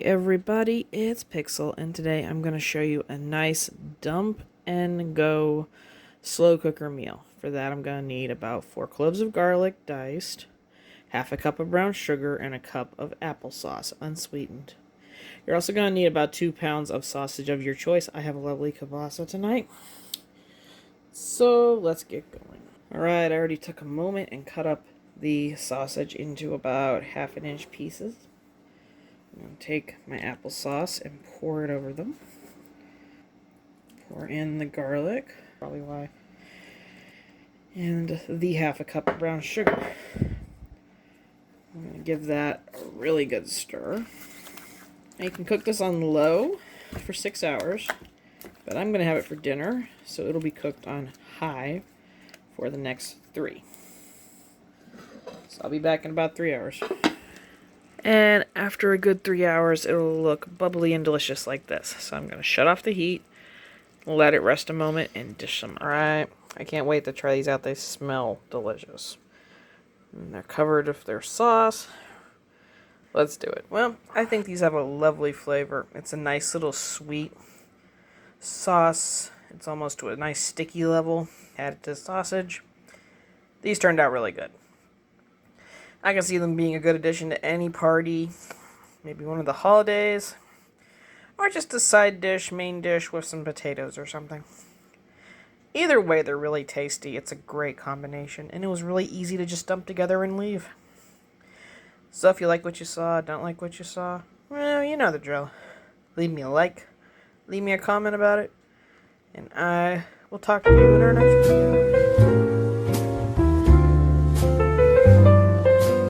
Hey everybody, it's Pixel, and today I'm going to show you a nice dump and go slow cooker meal. For that I'm going to need about 4 cloves of garlic diced, half a cup of brown sugar, and a cup of applesauce, unsweetened. You're also going to need about 2 pounds of sausage of your choice. I have a lovely kielbasa tonight. So let's get going. Alright, I already took a moment and cut up the sausage into about 1/2 inch pieces. I'm going to take my applesauce and pour it over them. Pour in the garlic, probably why, and the 1/2 cup of brown sugar. I'm going to give that a really good stir. Now you can cook this on low for 6 hours, but I'm going to have it for dinner, so it'll be cooked on high for the next 3. So I'll be back in about 3 hours. And after a good 3 hours, it'll look bubbly and delicious like this. So I'm going to shut off the heat, let it rest a moment, and dish them. Alright, I can't wait to try these out. They smell delicious. And they're covered with their sauce. Let's do it. Well, I think these have a lovely flavor. It's a nice little sweet sauce. It's almost to a nice sticky level. Add it to the sausage. These turned out really good. I can see them being a good addition to any party, maybe one of the holidays, or just a side dish, main dish with some potatoes or something. Either way, they're really tasty. It's a great combination, and it was really easy to just dump together and leave. So if you like what you saw, don't like what you saw, well, you know the drill. Leave me a like, leave me a comment about it, and I will talk to you in our next video.